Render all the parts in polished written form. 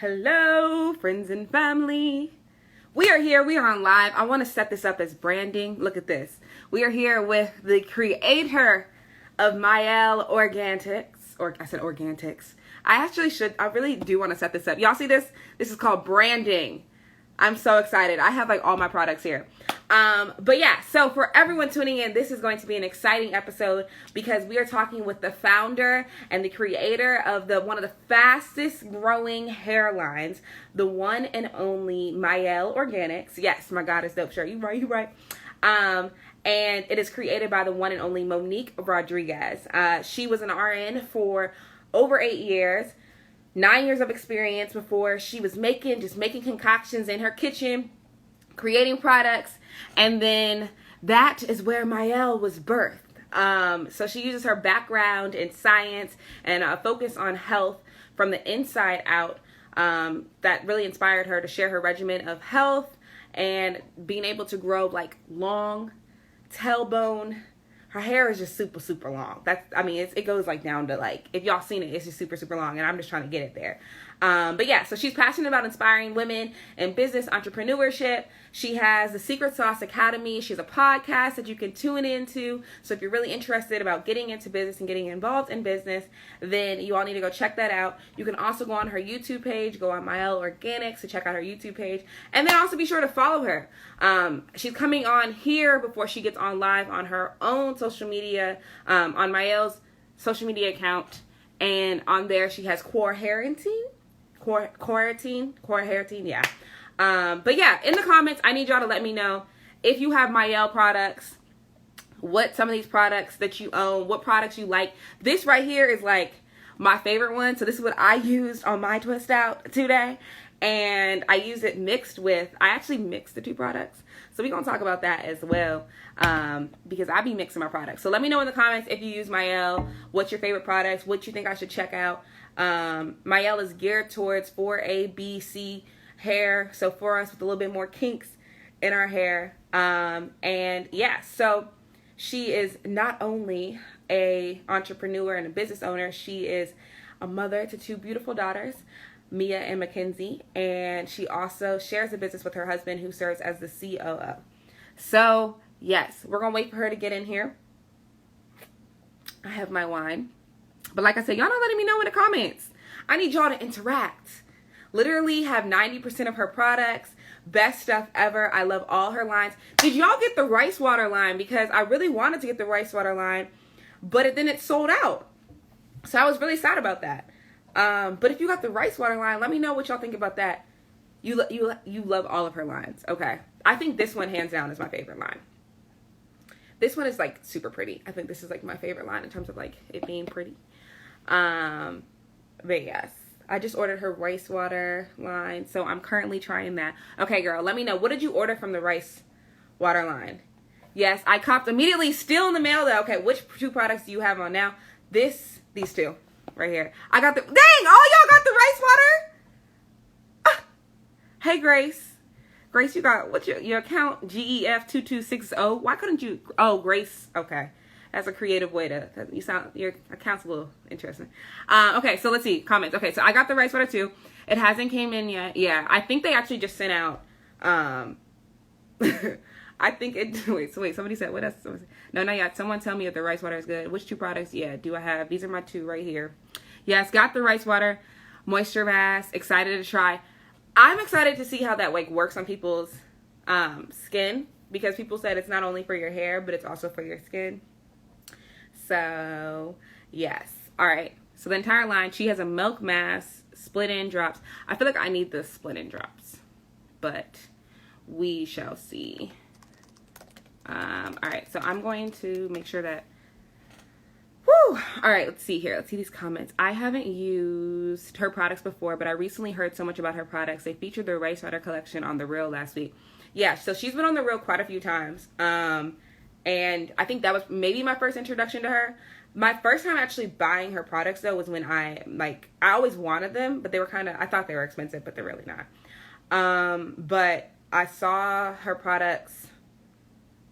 Hello, friends and family. We are here. We are on live. I want to set this up as branding. Look at this. We are here with the creator of Mielle Organics. Or I said Organics. I really do want to set this up. Y'all see this? This is called branding. I'm so excited. I have like all my products here. But yeah, so for everyone tuning in, this is going to be an exciting episode because we are talking with the founder and the creator of one of the fastest growing hairlines, the one and only Mielle Organics. Yes, my God, it's dope shirt. You right. And it is created by the one and only Monique Rodriguez. She was an RN for over 8 years. 9 years of experience before she was making concoctions in her kitchen, creating products, and then that is where Mielle was birthed. So she uses her background in science and a focus on health from the inside out that really inspired her to share her regimen of health and being able to grow like long tailbone. Her hair is just super, super long. It goes like down to like, if y'all seen it, it's just super, super long, and I'm just trying to get it there. But yeah, so she's passionate about inspiring women in business entrepreneurship. She has the Secret Sauce Academy. She has a podcast that you can tune into. So if you're really interested about getting into business and getting involved in business, then you all need to go check that out. You can also go on her YouTube page, go on Mielle Organics to check out her YouTube page, and then also be sure to follow her. She's coming on here before she gets on live on her own social media, on Mielle's social media account, and on there she has quarantine, yeah. But yeah, in the comments, I need y'all to let me know if you have Mielle products, what some of these products that you own, what products you like. This right here is like my favorite one. So this is what I used on my twist out today. And I use it mixed with, I actually mixed the two products. So we're going to talk about that as well, because I be mixing my products. So let me know in the comments if you use Mielle, what's your favorite products, what you think I should check out. Mielle is geared towards 4A, B, C hair. So for us with a little bit more kinks in our hair. And yeah, so she is not only a entrepreneur and a business owner, she is a mother to two beautiful daughters, Mia and Mackenzie, and she also shares a business with her husband who serves as the COO. So yes, we're gonna wait for her to get in here. I have my wine, but like I said, y'all not letting me know in the comments. I need y'all to interact. Literally have 90% of her products, best stuff ever. I love all her lines. Did y'all get the rice water line? Because I really wanted to get the rice water line, but then it sold out. So I was really sad about that. But if you got the rice water line, let me know what y'all think about that. You love all of her lines. Okay. I think this one hands down is my favorite line. This one is like super pretty. I think this is like my favorite line in terms of like it being pretty. But yes, I just ordered her rice water line. So I'm currently trying that. Okay, girl, let me know. What did you order from the rice water line? Yes, I copped immediately, still in the mail though. Okay, which two products do you have on now? These two. Right here. I got dang, all y'all got the rice water? Hey, Grace. Grace, you got, what's your account? GEF2260. Why couldn't you, oh, Grace. Okay. That's a creative way to, your account's a little interesting. Okay, so let's see, comments. Okay, so I got the rice water too. It hasn't came in yet. Yeah, I think they actually just sent out, I think it, wait, somebody said, what else? No, not yet. Someone tell me if the rice water is good. Which two products? Yeah, do I have? These are my two right here. Yes, got the rice water, moisture mask, excited to try. I'm excited to see how that like works on people's skin, because people said it's not only for your hair, but it's also for your skin. So, yes. All right. So the entire line, she has a milk mask, split-in drops. I feel like I need the split-in drops, but we shall see. All right, so I'm going to make sure that, whew. All right, let's see here. Let's see these comments. I haven't used her products before, but I recently heard so much about her products. They featured the rice water collection on The Real last week. Yeah, so she's been on The Real quite a few times. And I think that was maybe my first introduction to her. My first time actually buying her products, though, was when I always wanted them, but they were I thought they were expensive, but they're really not. But I saw her products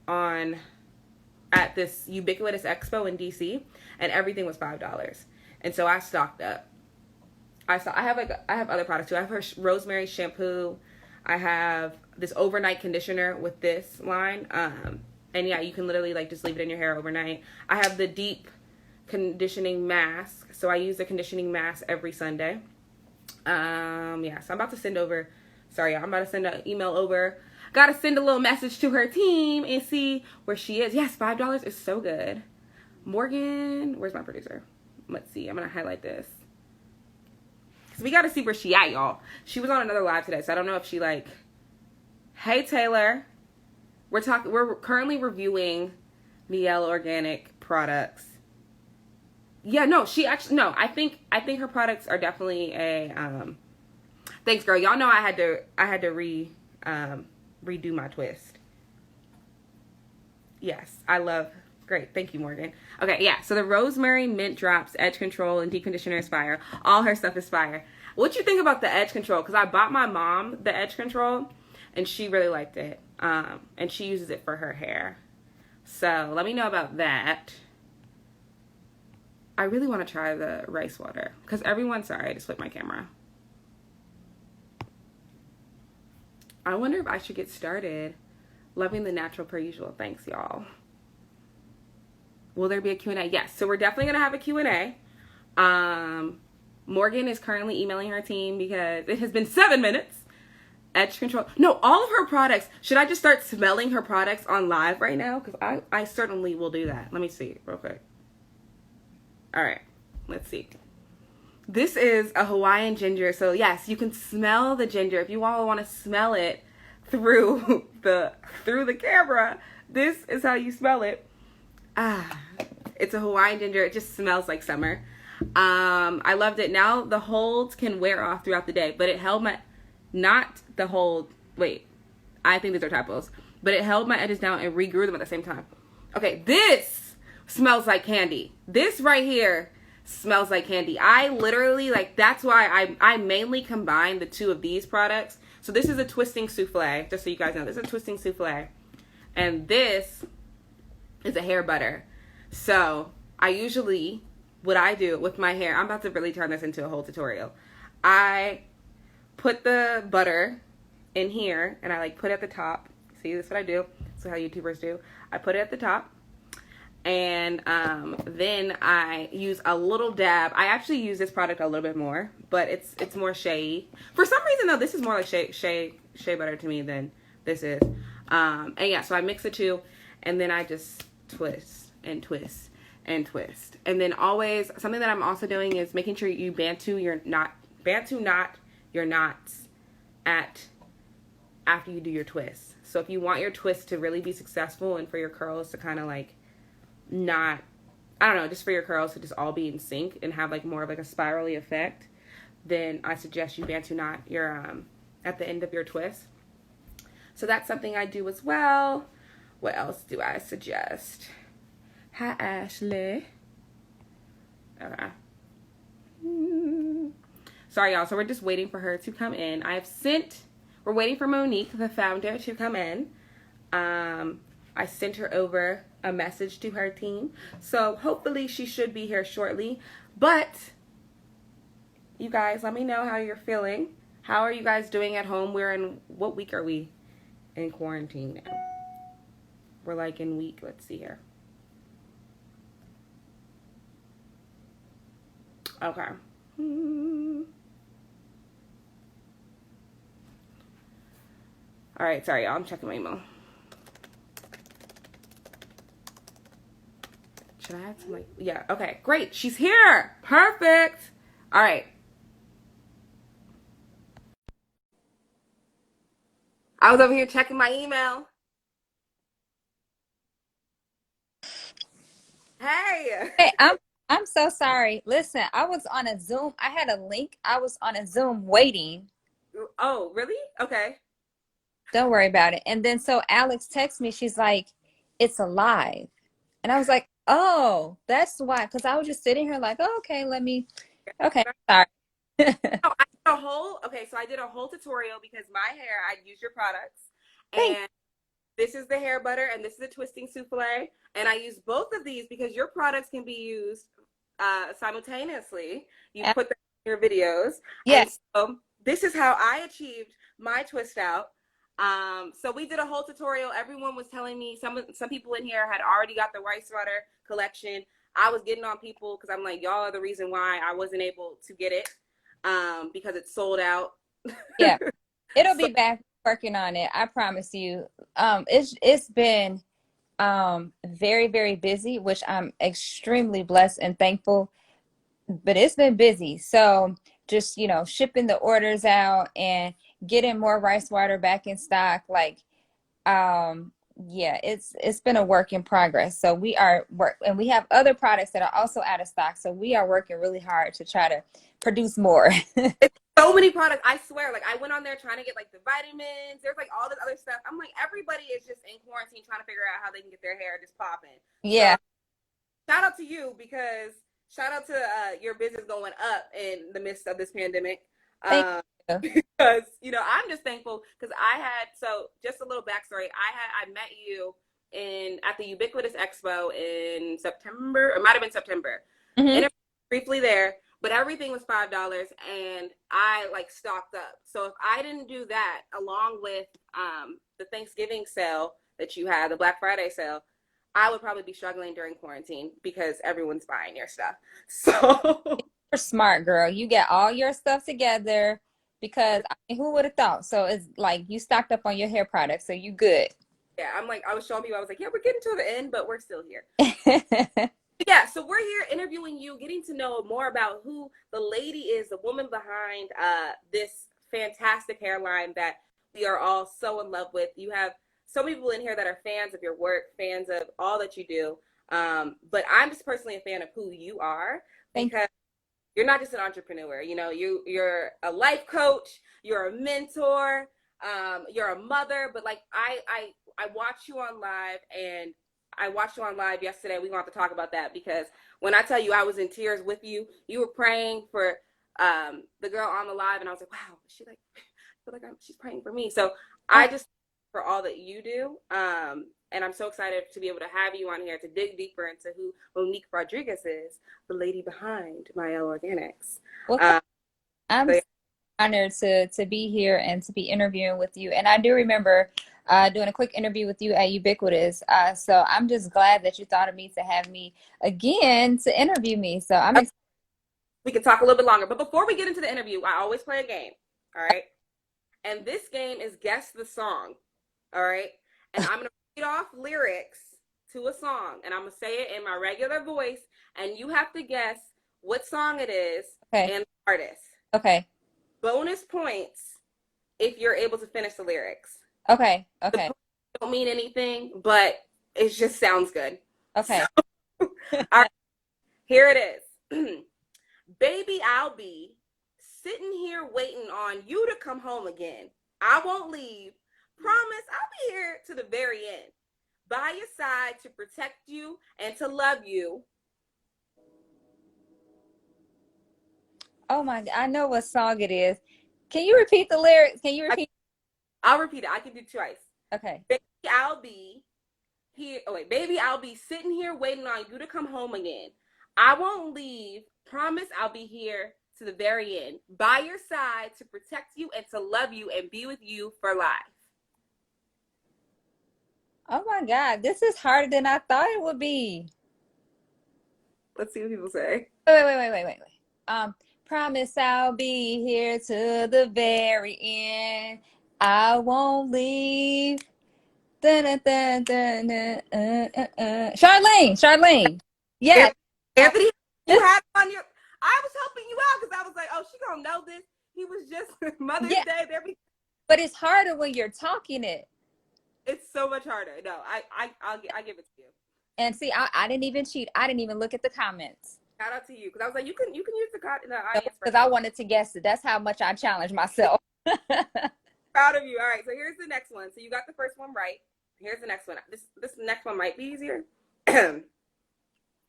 at this Ubiquitous Expo in DC, and everything was $5. And so I stocked up. I have other products too. I have her rosemary shampoo. I have this overnight conditioner with this line. And yeah, you can literally like just leave it in your hair overnight. I have the deep conditioning mask. So I use the conditioning mask every Sunday. Yeah, so I'm about to send over, sorry, I'm about to send an email over. Gotta send a little message to her team and see where she is. Yes, $5 is so good. Morgan, where's my producer? Let's see, I'm gonna highlight this. Cause we gotta see where she at, y'all. She was on another live today, so I don't know if she like, hey Taylor, we're currently reviewing Mielle Organic products. Yeah, no, she actually, no, I think her products are definitely a, thanks girl. Y'all know I had to redo my twist. Yes, I love, great. Thank you, Morgan. Okay, yeah, so the rosemary mint drops, edge control, and deep conditioner is fire. All her stuff is fire. What you think about the edge control? Because I bought my mom the edge control, and she really liked it. And she uses it for her hair. So let me know about that. I really want to try the rice water because everyone's, sorry, I just flipped my camera. I wonder if I should get started. Loving the natural per usual. Thanks, y'all. Will there be a Q&A? Yes. So we're definitely going to have a Q&A. Morgan is currently emailing her team because it has been 7 minutes. Edge control. No, all of her products. Should I just start smelling her products on live right now? Because I certainly will do that. Let me see real quick. All right, let's see. This is a Hawaiian ginger. So yes, you can smell the ginger. If you all want to smell it through the camera, this is how you smell it. It's a Hawaiian ginger. It just smells like summer. I loved it. Now the holds can wear off throughout the day, but it held my, not the hold, wait, I think these are typos, but it held my edges down and regrew them at the same time. Okay, this smells like candy. This right here smells like candy. I literally, like, that's why I mainly combine the two of these products. So this is a twisting souffle, just so you guys know. This is a twisting souffle. And this is a hair butter. So I usually, what I do with my hair, I'm about to really turn this into a whole tutorial. I put the butter in here and I like put it at the top. See, this is what I do. This is how YouTubers do. I put it at the top. And then I use a little dab. I actually use this product a little bit more, but it's more shea. For some reason though, this is more like shea butter to me than this is. And yeah, so I mix the two, and then I just twist and twist and twist. And then always, something that I'm also doing is making sure you bantu knot your knots after you do your twist. So if you want your twist to really be successful and for your curls to kind of like not, I don't know, just for your curls to just all be in sync and have like more of like a spirally effect, then I suggest you bantu knot your at the end of your twist. So that's something I do as well. What else do I suggest? Hi, Ashley. Okay. Sorry, y'all. So we're just waiting for her to come in. We're waiting for Monique, the founder, to come in. I sent her over a message to her team. So hopefully she should be here shortly. But you guys, let me know how you're feeling. How are you guys doing at home? What week are we in quarantine now? We're like in week, let's see here. Okay. All right, sorry, y'all. I'm checking my email. Should I add some, like, yeah, okay, great. She's here. Perfect. All right. I was over here checking my email. Hey. Hey, I'm so sorry. Listen, I was on a Zoom. I had a link. I was on a Zoom waiting. Oh, really? Okay. Don't worry about it. And then so Alex texts me. She's like, "It's alive," and I was like, "Oh, that's why." Because I was just sitting here like, oh, "Okay, let me." Okay, sorry. Oh, I did a whole tutorial because my hair, I use your products, Thanks. and this is the hair butter, and this is the twisting souffle, and I use both of these because your products can be used simultaneously. You put them your videos. Yeah. And so this is how I achieved my twist out. So we did a whole tutorial. Everyone was telling me, some people in here had already got the rice water collection. I was getting on people because I'm like, y'all are the reason why I wasn't able to get it, because it's sold out. Yeah. It'll So be back working on it. I promise you. It's been very, very busy, which I'm extremely blessed and thankful, but it's been busy. So just, shipping the orders out and getting more rice water back in stock, like, yeah, it's been a work in progress. So we are and we have other products that are also out of stock. So we are working really hard to try to produce more. it's so many products. I swear, like I went on there trying to get like the vitamins. There's like all this other stuff. I'm like, everybody is just in quarantine trying to figure out how they can get their hair just popping. So Yeah. shout out to you, because shout out to your business going up in the midst of this pandemic. Thank Um, you. because I'm just thankful because so just a little backstory. I met you at the Ubiquitous Expo in September. It might have been September. Hmm. And briefly there, but everything was $5, and I like stocked up. So if I didn't do that along with the Thanksgiving sale that you had, the Black Friday sale, I would probably be struggling during quarantine because everyone's buying your stuff. So You're smart, girl. You get all your stuff together because I mean, who would have thought? So it's like you stocked up on your hair products, so you good. yeah, I'm like, I was showing people, I was like, yeah, we're getting to the end, but we're still here. Yeah, so we're here interviewing you, getting to know more about who the lady is, the woman behind this fantastic hairline that we are all so in love with. You have so many people in here that are fans of your work, fans of all that you do. But I'm just personally a fan of who you are, Thank because you're not just an entrepreneur. You're a life coach, you're a mentor, you're a mother. But like I watch you on live, and I watched you on live yesterday. We want to talk about that, because when I tell you I was in tears with you, you were praying for the girl on the live, and I was like, wow, she like I feel like she's praying for me. So you. I just for all that you do. And I'm so excited to be able to have you on here to dig deeper into who Monique Rodriguez is, the lady behind Mielle Organics. Well, I'm So so honored to be here and to be interviewing with you. And I do remember doing a quick interview with you at Ubiquitous. So I'm just glad that you thought of me to have me again to interview me. So I'm excited. we can talk a little bit longer. But before we get into the interview, I always play a game. All right. And this game is Guess the Song. All right. And I'm going to read off lyrics to a song, and I'm going to say it in my regular voice. And you have to guess what song it is Okay. and the artist. Okay. Bonus points if you're able to finish the lyrics. Okay. The Okay. points don't mean anything, but it just sounds good. Okay. So, all right, here it is. Baby, I'll be sitting here waiting on you to come home again. I won't leave. Promise I'll be here to the very end. By your side to protect you and to love you. Oh my God, I know what song it is. Can you repeat the lyrics? Can you repeat? I'll repeat it. I can do twice. Okay. Baby, I'll be here. Oh wait, baby, I'll be sitting here waiting on you to come home again. I won't leave. Promise I'll be here to the very end. By your side to protect you and to love you and be with you for life. Oh my God, this is harder than I thought it would be. Let's see what people say. Wait. Promise I'll be here to the very end. I won't leave. Dun, dun, dun, dun, dun, Charlene. Yeah. Anthony, you had on your. I was helping you out because I was like, oh, she gonna know this. He was just Mother's Yeah, Day. but it's harder when you're talking it. It's so much harder. No, I'll give it to you. And see, I didn't even cheat. I didn't even look at the comments. Shout out to you, because I was like, you can use the audience Because I wanted to guess it. That's how much I challenged myself. Proud of you. All right, so here's the next one. So you got the first one right. Here's the next one. This next one might be easier. Okay,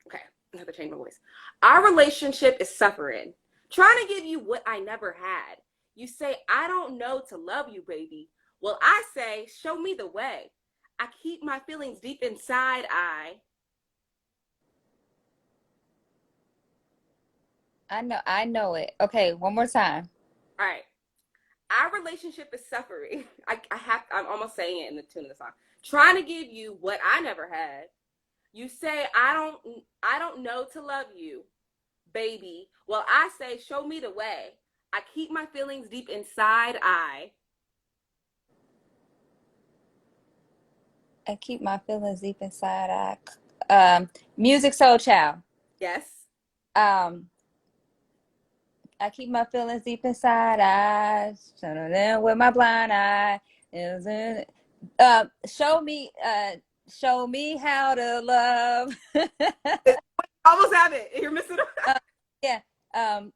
I have to change my voice. Our relationship is suffering. Trying to give you what I never had. You say I don't know to love you, baby. Well, I say show me the way. I keep my feelings deep inside. I know it. Okay, one more time. All right. Our relationship is suffering. I'm almost saying it in the tune of the song. Trying to give you what I never had. You say I don't know to love you, baby. Well, I say show me the way. I keep my feelings deep inside. I keep my feelings deep inside. Music Soul Child. Yes. Um, I keep my feelings deep inside. I shut them with my blind eye. Show me how to love. Almost have it. You're missing it. Yeah. Um,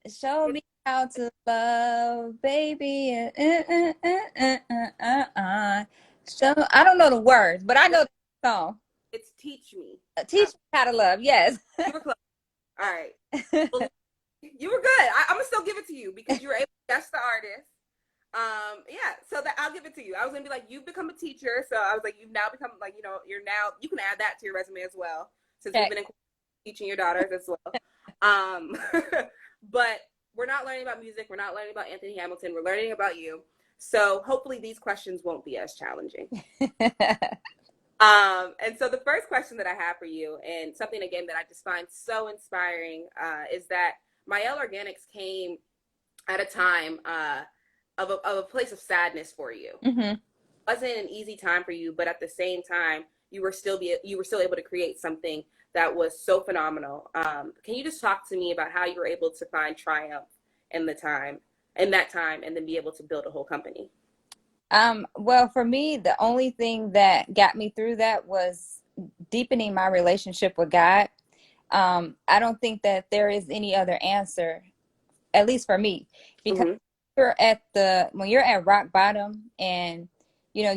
show me how to love, baby. So I don't know the words, but I know the song. It's Teach Me. Teach me how to love. Yes. You were close. All right. Well, you were good. I'm gonna still give it to you because you were able to guess the artist. Yeah, so that I'll give it to you. I was gonna be like, you've become a teacher, so I was like, you've now become like, you can add that to your resume as well, since Okay. we've been teaching your daughters as well. But we're not learning about music. We're not learning about Anthony Hamilton. We're learning about you. So hopefully these questions won't be as challenging. And so the first question that I have for you, and something again that I just find so inspiring, is that Mielle Organics came at a time of a place of sadness for you. Mm-hmm. It wasn't an easy time for you, but at the same time, you were still able to create something that was so phenomenal. Can you just talk to me about how you were able to find triumph in that time, and then be able to build a whole company? Well, for me, the only thing that got me through that was deepening my relationship with God. I don't think that there is any other answer, at least for me, because Mm-hmm. when you're at rock bottom, and you know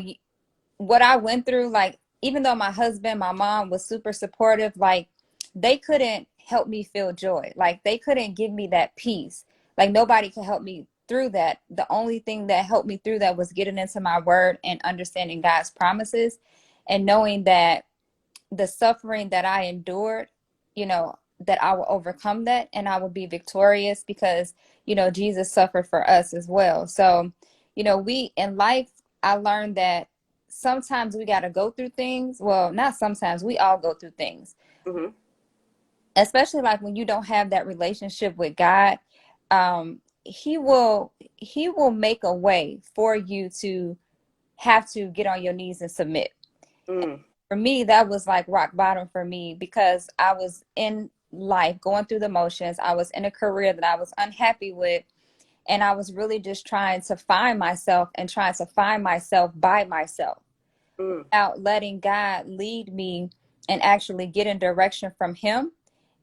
what I went through, like even though my husband, my mom was super supportive, like they couldn't help me feel joy. Like they couldn't give me that peace. Like nobody could help me through that. The only thing that helped me through that was getting into my word and understanding God's promises and knowing that the suffering that I endured, that I will overcome that and I will be victorious because, Jesus suffered for us as well. So, we in life, I learned that sometimes we got to go through things. Well, not sometimes, we all go through things, Mm-hmm. especially like when you don't have that relationship with God. He will make a way for you to have to get on your knees and submit. Mm. For me, that was like rock bottom for me because I was in life going through the motions. I was in a career that I was unhappy with. And I was really just trying to find myself and trying to find myself by myself Mm. without letting God lead me and actually get in direction from Him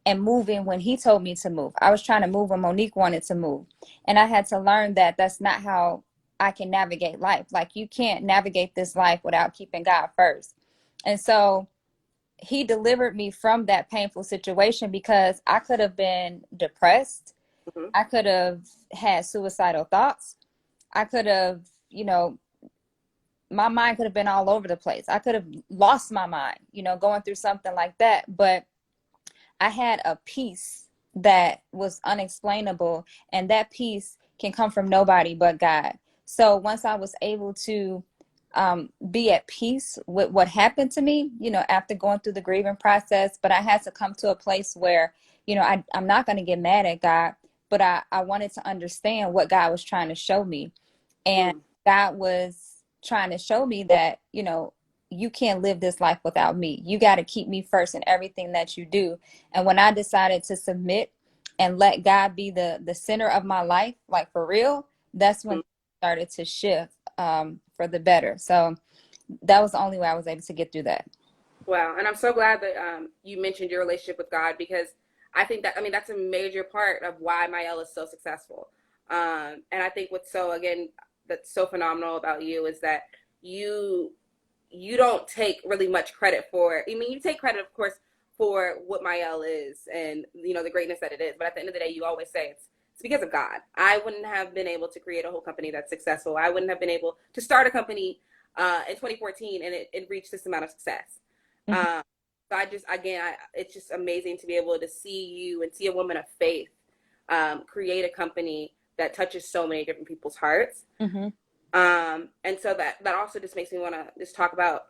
and moving when He told me to move. I was trying to move when Monique wanted to move. And I had to learn that that's not how I can navigate life. Like you can't navigate this life without keeping God first. And so He delivered me from that painful situation because I could have been depressed. Mm-hmm. I could have had suicidal thoughts. I could have, my mind could have been all over the place. I could have lost my mind, going through something like that. But I had a peace that was unexplainable, and that peace can come from nobody but God. So once I was able to be at peace with what happened to me, after going through the grieving process, but I had to come to a place where, I'm not going to get mad at God, but I wanted to understand what God was trying to show me. And Mm. God was trying to show me that, you can't live this life without me. You got to keep me first in everything that you do. And when I decided to submit and let God be the center of my life, like for real, that's when Mm. it started to shift for the better. So that was the only way I was able to get through that. Wow, and I'm so glad that you mentioned your relationship with God, because I mean that's a major part of why Mielle is so successful. And I think what's so again that's so phenomenal about you is that you you don't take really much credit for. I mean, you take credit, of course, for what Mielle is and the greatness that it is. But at the end of the day, you always say it's because of God. I wouldn't have been able to create a whole company that's successful. I wouldn't have been able to start a company in 2014 and it reached this amount of success. Mhm. So I just, again, it's just amazing to be able to see you and see a woman of faith create a company that touches so many different people's hearts. Mm-hmm. And so that also just makes me want to just talk about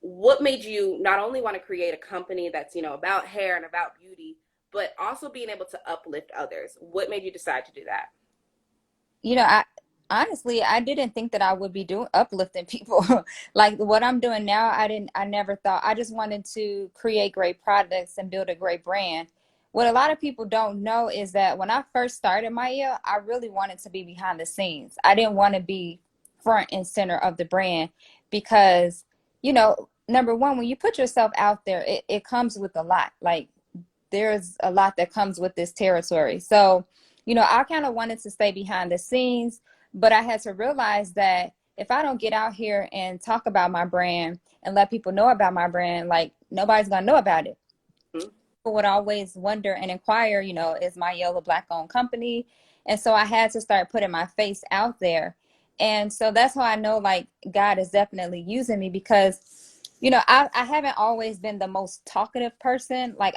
what made you not only want to create a company that's, you know, about hair and about beauty, but also being able to uplift others. What made you decide to do that? You know, honestly, I didn't think that I would be doing uplifting people. Like what I'm doing now, I never thought. I just wanted to create great products and build a great brand. What a lot of people don't know is that when I first started Mielle, I really wanted to be behind the scenes. I didn't want to be front and center of the brand because, you know, number one, when you put yourself out there, it comes with a lot. Like there's a lot that comes with this territory. So, you know, I kind of wanted to stay behind the scenes, but I had to realize that if I don't get out here and talk about my brand and let people know about my brand, like nobody's going to know about it. Mm-hmm. People would always wonder and inquire, you know, is Mielle a Black owned company? And so I had to start putting my face out there. And so that's how I know like God is definitely using me because, you know, I haven't always been the most talkative person. Like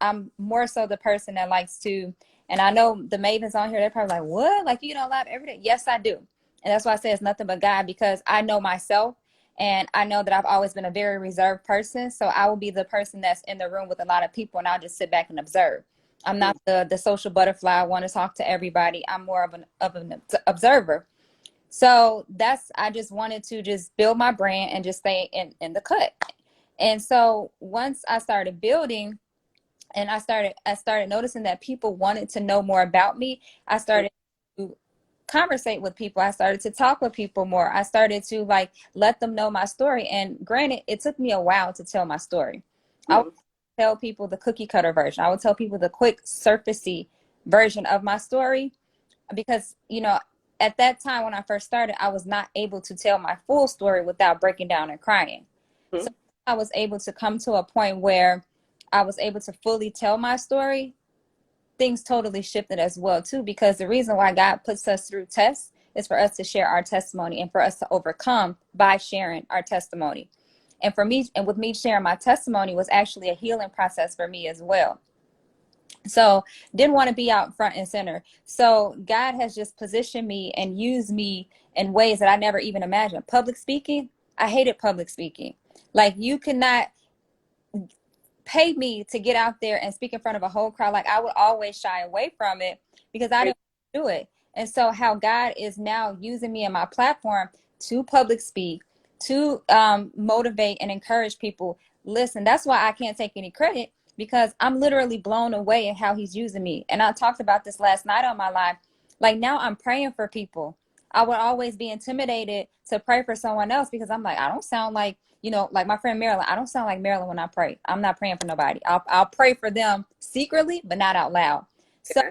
I'm more so the person that likes to, and I know the mavens on here, they're probably like, what? Like, you know, live every day. Yes, I do. And that's why I say it's nothing but God, because I know myself and I know that I've always been a very reserved person. So I will be the person that's in the room with a lot of people and I'll just sit back and observe. I'm not the social butterfly. I want to talk to everybody. I'm more of an observer. So I just wanted to just build my brand and just stay in the cut. And so once I started building and I started noticing that people wanted to know more about me, I started to conversate with people. I started to talk with people more. I started to like let them know my story. And granted, it took me a while to tell my story. I would tell people the cookie cutter version. I would tell people the quick surfacey version of my story because, you know, at that time when I first started, I was not able to tell my full story without breaking down and crying. Mm-hmm. So I was able to come to a point where I was able to fully tell my story. Things totally shifted as well too, because the reason why God puts us through tests is for us to share our testimony and for us to overcome by sharing our testimony. And for me, and with me sharing my testimony was actually a healing process for me as well. So didn't want to be out front and center. So God has just positioned me and used me in ways that I never even imagined. Public speaking, I hated public speaking. Like you cannot pay me to get out there and speak in front of a whole crowd. Like I would always shy away from it because I didn't do it. And so how God is now using me and my platform to public speak, to motivate and encourage people. Listen, that's why I can't take any credit because I'm literally blown away at how he's using me. And I talked about this last night on my live. Like now I'm praying for people. I would always be intimidated to pray for someone else because I'm like, I don't sound like, you know, like my friend Marilyn, I don't sound like Marilyn when I pray. I'm not praying for nobody. I'll pray for them secretly, but not out loud. So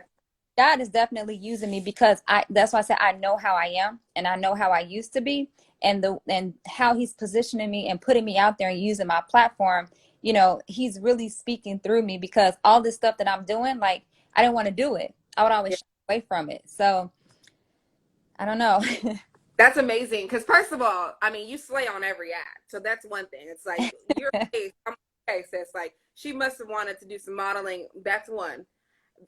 God is definitely using me because that's why I said I know how I am and I know how I used to be and how he's positioning me and putting me out there and using my platform. You know, he's really speaking through me because all this stuff that I'm doing, like I didn't want to do it. I would always shy away from it. So I don't know. That's amazing. Because first of all, I mean, you slay on every act. So that's one thing. It's like your face, I'm okay, sis. Like she must have wanted to do some modeling. That's one.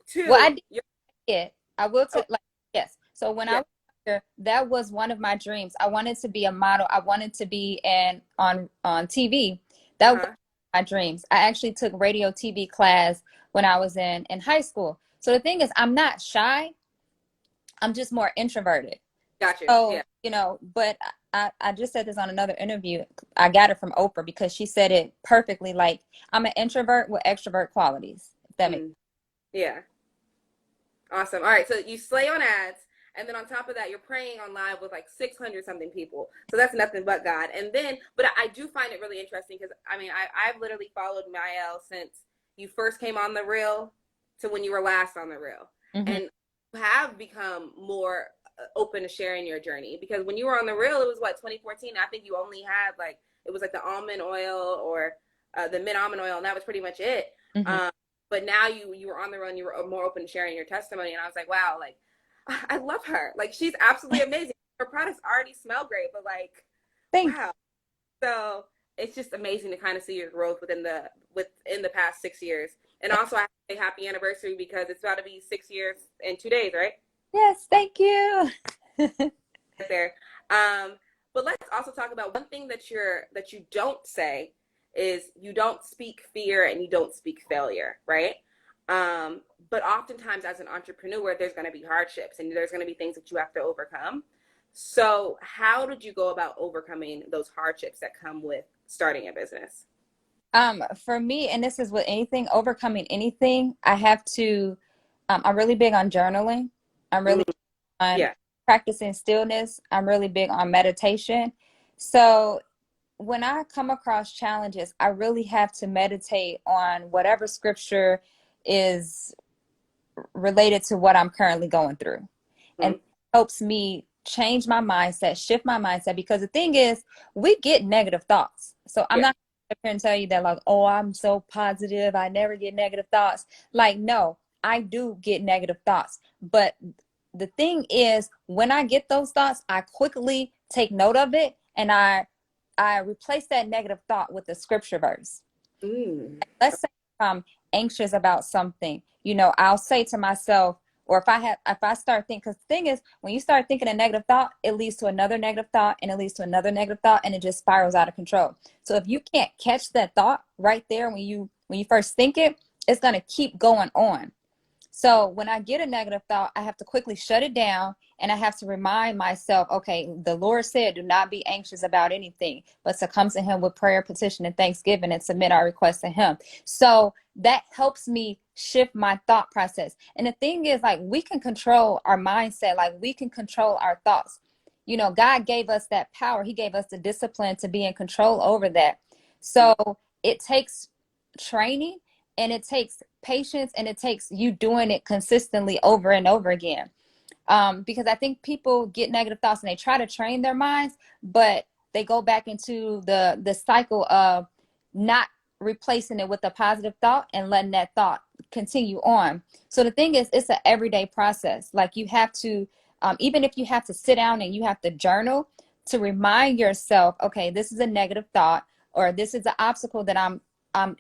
Two, Well, I did it. I will oh, like yes. So when I yeah. was younger, that was one of my dreams. I wanted to be a model. I wanted to be on TV. That was my dreams. I actually took radio TV class when I was in high school. So the thing is, I'm not shy. I'm just more introverted. Gotcha. So, Yeah. you know, but I just said this on another interview. I got it from Oprah because she said it perfectly. Like, I'm an introvert with extrovert qualities. If that makes Yeah. Awesome. All right. So you slay on ads. And then on top of that, you're praying on live with like 600 something people. So that's nothing but God. And then, but I do find it really interesting because I mean, I've literally followed Mielle since you first came on the reel to when you were last on the reel. Mm-hmm. And you have become more open to sharing your journey because when you were on the reel, it was what, 2014? I think you only had like, it was like the almond oil or the mint almond oil. And that was pretty much it. Mm-hmm. But now you were on the run, you were more open to sharing your testimony. And I was like, wow, like, I love her. Like, she's absolutely amazing. Her products already smell great, but like, Thank wow. So it's just amazing to kind of see your growth within the past 6 years. And also, I have to say happy anniversary because it's about to be 6 years in 2 days, right? Yes, thank you. Right there. Um, but let's also talk about one thing that you don't say is you don't speak fear and you don't speak failure, right? Um, but oftentimes as an entrepreneur, there's going to be hardships and there's going to be things that you have to overcome. So, how did you go about overcoming those hardships that come with starting a business? For me, and this is with anything, overcoming anything, I have to, I'm really big on journaling. I'm really Mm, big on yeah. practicing stillness. I'm really big on meditation. So when I come across challenges, I really have to meditate on whatever scripture is related to what I'm currently going through. And Mm, it helps me change my mindset, shift my mindset. Because the thing is, we get negative thoughts. So I'm yeah. not going to tell you that, like, oh, I'm so positive. I never get negative thoughts. Like, no, I do get negative thoughts. But the thing is, when I get those thoughts, I quickly take note of it and I replace that negative thought with a scripture verse. Mm, Let's say if I'm anxious about something, I'll say to myself, or if I start thinking, because the thing is, when you start thinking a negative thought, it leads to another negative thought, and it leads to another negative thought, and it just spirals out of control. So if you can't catch that thought right there when you first think it, it's gonna keep going on. So when I get a negative thought, I have to quickly shut it down and I have to remind myself, okay, the Lord said, do not be anxious about anything, but to come to him with prayer, petition, and thanksgiving and submit our requests to him. So that helps me shift my thought process. And the thing is, like, we can control our mindset, like we can control our thoughts. God gave us that power. He gave us the discipline to be in control over that. mm, So it takes training and it takes patience and it takes you doing it consistently over and over again. Because I think people get negative thoughts and they try to train their minds, but they go back into the cycle of not replacing it with a positive thought and letting that thought continue on. So the thing is, it's an everyday process. Like you have to, even if you have to sit down and you have to journal to remind yourself, okay, this is a negative thought, or this is an obstacle that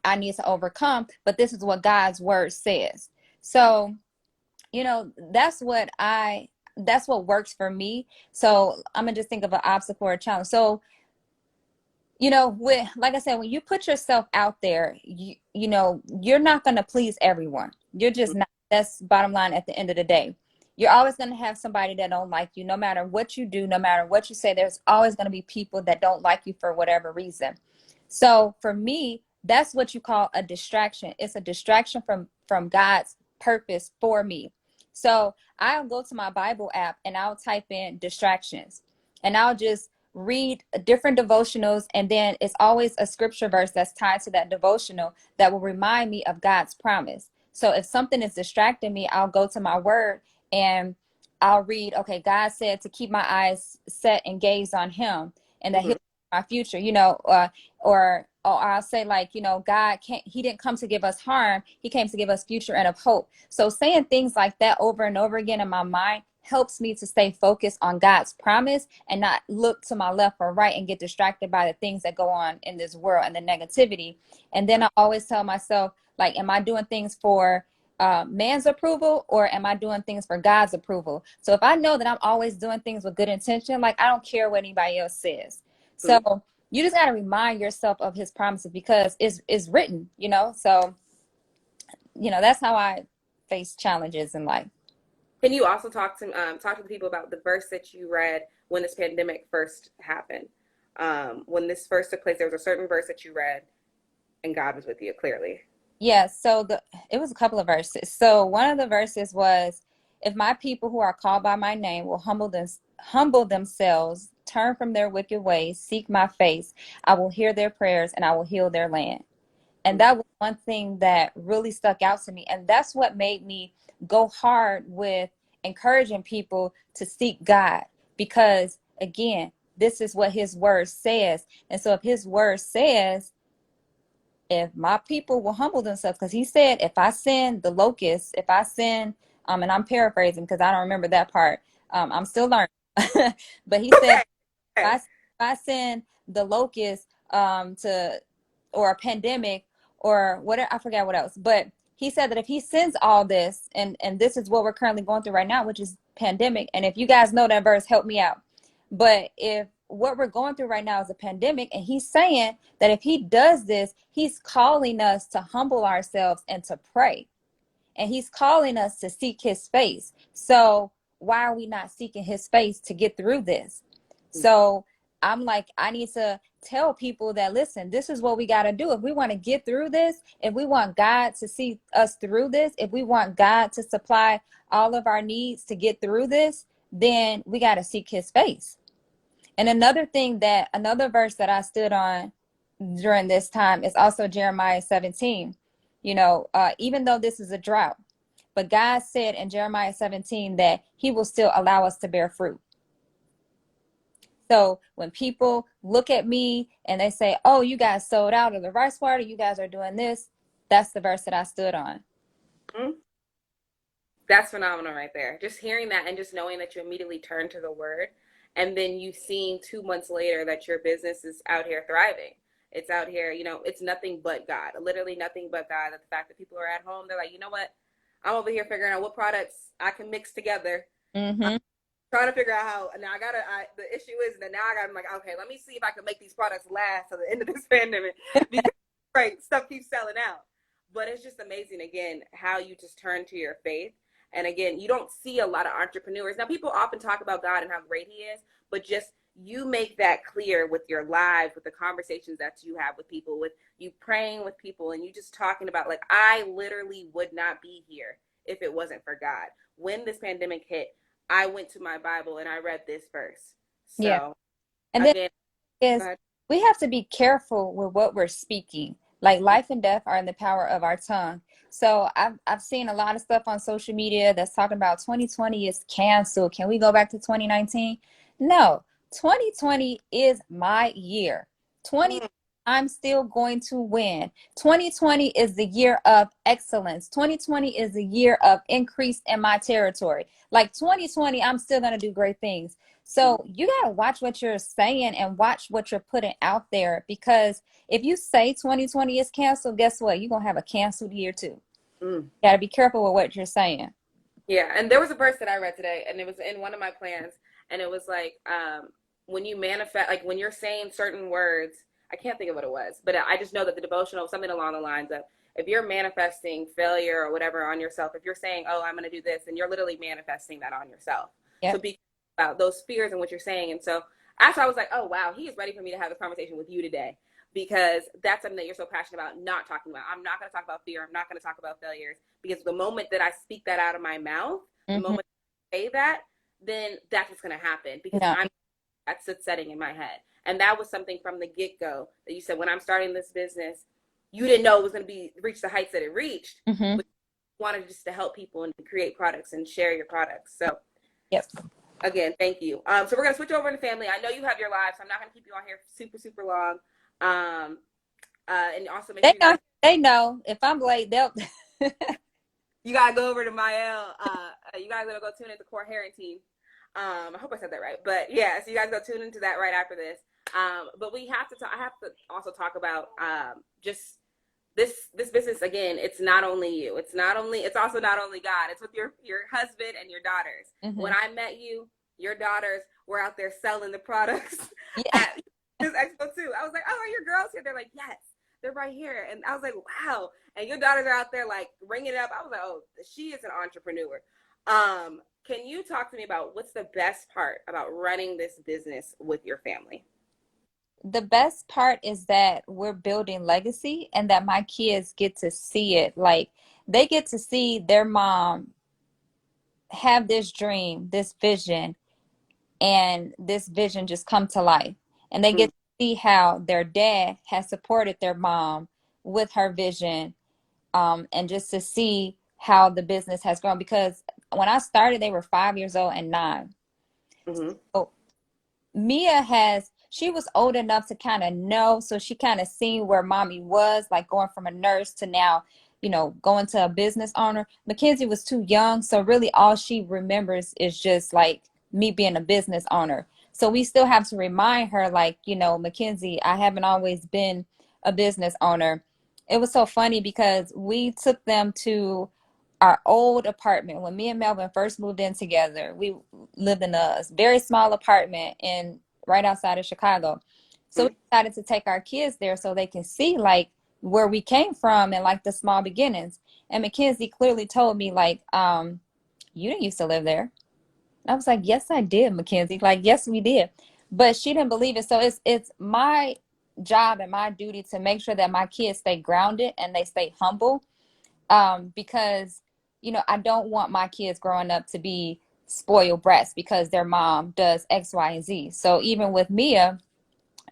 I need to overcome, but this is what God's word says. So, that's what works for me. So I'm gonna just think of an obstacle or a challenge. So, like I said, when you put yourself out there, you're not gonna please everyone. You're just mm, not. That's bottom line at the end of the day. You're always gonna have somebody that don't like you, no matter what you do, no matter what you say. There's always gonna be people that don't like you for whatever reason. So for me, that's what you call a distraction. It's a distraction from God's purpose for me. So I'll go to my Bible app and I'll type in distractions and I'll just read different devotionals, and then it's always a scripture verse that's tied to that devotional that will remind me of God's promise. So if something is distracting me, I'll go to my word and I'll read, okay, God said to keep my eyes set and gaze on him and that mhm, he'll my future, or I'll say, like, God can't, he didn't come to give us harm, he came to give us future and of hope. So saying things like that over and over again in my mind helps me to stay focused on God's promise and not look to my left or right and get distracted by the things that go on in this world and the negativity. And then I always tell myself, like, am I doing things for man's approval, or am I doing things for God's approval? So if I know that I'm always doing things with good intention, like, I don't care what anybody else says. mm. So you just got to remind yourself of his promises because it's written, so that's how I face challenges in life. Can you also talk to the people about the verse that you read when this pandemic first happened? When this first took place, there was a certain verse that you read, and God was with you clearly. Yeah, so it was a couple of verses. So one of the verses was, if my people who are called by my name will humble themselves, turn from their wicked ways, seek my face, I will hear their prayers and I will heal their land. And that was one thing that really stuck out to me. And that's what made me go hard with encouraging people to seek God. Because again, this is what his word says. And so if his word says, if my people will humble themselves, because he said, if I send the locusts, if I send, and I'm paraphrasing because I don't remember that part. I'm still learning. But he said, Okay. Okay. if I send the locusts to, or a pandemic or whatever, I forgot what else, but he said that if he sends all this, and this is what we're currently going through right now, which is pandemic. And if you guys know that verse, help me out. But if what we're going through right now is a pandemic, and he's saying that if he does this, he's calling us to humble ourselves and to pray. And he's calling us to seek his face. So why are we not seeking his face to get through this? So I'm like, I need to tell people that, listen, this is what we got to do. If we want to get through this, if we want God to see us through this, if we want God to supply all of our needs to get through this, then we got to seek his face. And another verse that I stood on during this time is also Jeremiah 17. Even though this is a drought, but God said in Jeremiah 17 that he will still allow us to bear fruit. So when people look at me and they say, oh, you guys sold out of the rice water, you guys are doing this, that's the verse that I stood on. Mm-hmm. That's phenomenal right there. Just hearing that and just knowing that you immediately turn to the word, and then you seeing 2 months later that your business is out here thriving. It's out here, it's nothing but God, literally nothing but God. That the fact that people are at home, they're like, you know what? I'm over here figuring out what products I can mix together. Mm-hmm. Trying to figure out how. Now the issue is that now I'm like, okay, let me see if I can make these products last to the end of this pandemic, because right, stuff keeps selling out. But it's just amazing, again, how you just turn to your faith. And again, you don't see a lot of entrepreneurs. Now, people often talk about God and how great he is, but just you make that clear with your lives, with the conversations that you have with people, with you praying with people, and you just talking about, like, I literally would not be here if it wasn't for God. When this pandemic hit, I went to my Bible and I read this verse. So, yeah. And again, then we have to be careful with what we're speaking. Like, life and death are in the power of our tongue. So I've seen a lot of stuff on social media that's talking about 2020 is canceled. Can we go back to 2019? No, 2020 is my year. 2020, I'm still going to win. 2020 is the year of excellence. 2020 is the year of increase in my territory. Like 2020, I'm still going to do great things. So you got to watch what you're saying and watch what you're putting out there, because if you say 2020 is canceled, guess what? You're going to have a canceled year too. You got to be careful with what you're saying. Yeah. And there was a verse that I read today, and it was in one of my plans. And it was like, when you manifest, like when you're saying certain words, I can't think of what it was, but I just know that the devotional, something along the lines of, if you're manifesting failure or whatever on yourself, if you're saying, oh, I'm going to do this, and you're literally manifesting that on yourself. Yep. So be about those fears and what you're saying. And so after I was like, oh, wow, he is ready for me to have this conversation with you today, because that's something that you're so passionate about not talking about. I'm not going to talk about fear. I'm not going to talk about failures, because the moment that I speak that out of my mouth, the moment I say that, then that's what's going to happen, because that's the setting in my head. And that was something from the get-go that you said, when I'm starting this business, you didn't know it was going to reach the heights that it reached, but you wanted just to help people and create products and share your products. So, yep. Again, thank you. So we're going to switch over into family. I know you have your lives, so I'm not going to keep you on here super, super long. And also make sure they know if I'm late, they'll. You got to go over to Mielle. You guys got to go tune into Core Hair and Team. I hope I said that right, but yeah, so you guys go tune into that right after this. But we have to I have to also talk about just this business. Again, it's not only you. It's also not only God. It's with your husband and your daughters. When I met you, your daughters were out there selling the products at this expo too. I was like, oh, are your girls here? They're like, yes, they're right here. And I was like, wow. And your daughters are out there like ringing it up. I was like, oh, she is an entrepreneur. Can you talk to me about what's the best part about running this business with your family? The best part is that we're building legacy, and that my kids get to see it. Like, they get to see their mom have this dream, this vision, and this vision just come to life. And they get to see how their dad has supported their mom with her vision, and just to see how the business has grown. Because when I started, they were 5 years old and 9. So she was old enough to kind of know, so she kind of seen where mommy was, like going from a nurse to now, going to a business owner. Mackenzie was too young, so really all she remembers is just like me being a business owner. So we still have to remind her, like, Mackenzie, I haven't always been a business owner. it was so funny because we took them to our old apartment when me and Melvin first moved in together. We lived in a very small apartment in right outside of Chicago. So we Mm. decided to take our kids there so they can see like where we came from and like the small beginnings. And Mackenzie clearly told me like, you didn't used to live there. I was like, yes, I did, Mackenzie. Like, yes, we did. But she didn't believe it. So it's my job and my duty to make sure that my kids stay grounded and they stay humble. Because, you know, I don't want my kids growing up to be spoiled brats because their mom does X, Y, and Z. So even with Mia,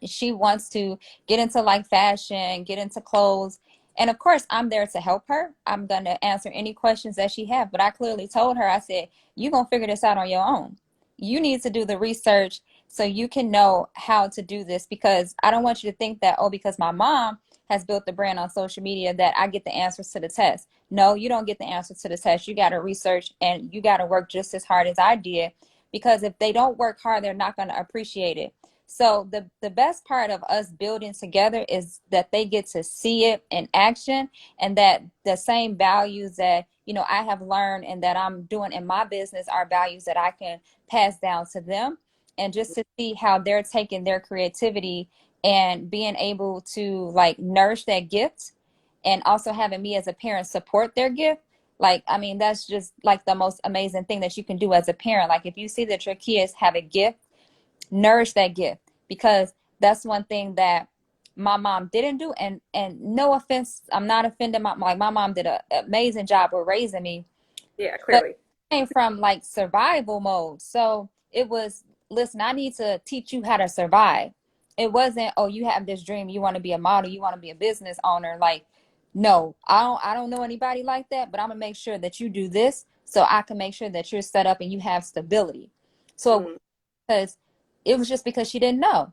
she wants to get into like fashion, get into clothes. And of course, I'm there to help her. I'm going to answer any questions that she has. But I clearly told her, I said, you're going to figure this out on your own. You need to do the research so you can know how to do this, because I don't want you to think that, oh, because my mom has built the brand on social media, that I get the answers to the test. No, you don't get the answers to the test. You got to research and you got to work just as hard as I did, because if they don't work hard, they're not going to appreciate it. So the best part of us building together is that they get to see it in action, and that the same values that, you know, I have learned and that I'm doing in my business are values that I can pass down to them. And just to see how they're taking their creativity and being able to like nourish that gift, and also having me as a parent support their gift. Like, I mean, that's just like the most amazing thing that you can do as a parent. Like, if you see that your kids have a gift, nourish that gift, because that's one thing that my mom didn't do. And no offense, I'm not offending my mom did an amazing job with raising me, Yeah, but clearly. it came from like survival mode. So it was, listen, I need to teach you how to survive. It wasn't, oh, you have this dream, you want to be a model, you want to be a business owner. Like, no, I don't know anybody like that, but I'm gonna make sure that you do this so I can make sure that you're set up and you have stability. So Mm. because it was just because she didn't know.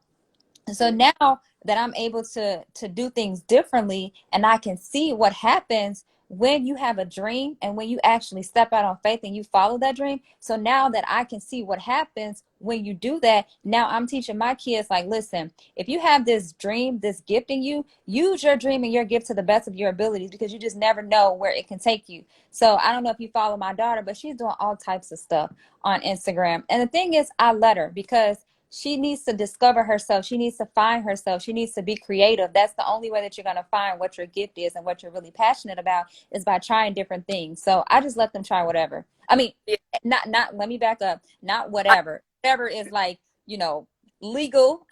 So Mm. now that I'm able to do things differently, and I can see what happens when you have a dream and when you actually step out on faith and you follow that dream. So now that I can see what happens when you do that, now I'm teaching my kids, like, listen, if you have this dream, this gift in you, use your dream and your gift to the best of your abilities, because you just never know where it can take you. So I don't know if you follow my daughter, but she's doing all types of stuff on Instagram. And the thing is, I let her, because she needs to discover herself. She needs to find herself. She needs to be creative. That's the only way that you're going to find what your gift is and what you're really passionate about, is by trying different things. So I just let them try whatever. I mean, Yeah. not, let me back up. Not I, whatever. Whatever is like, you know, legal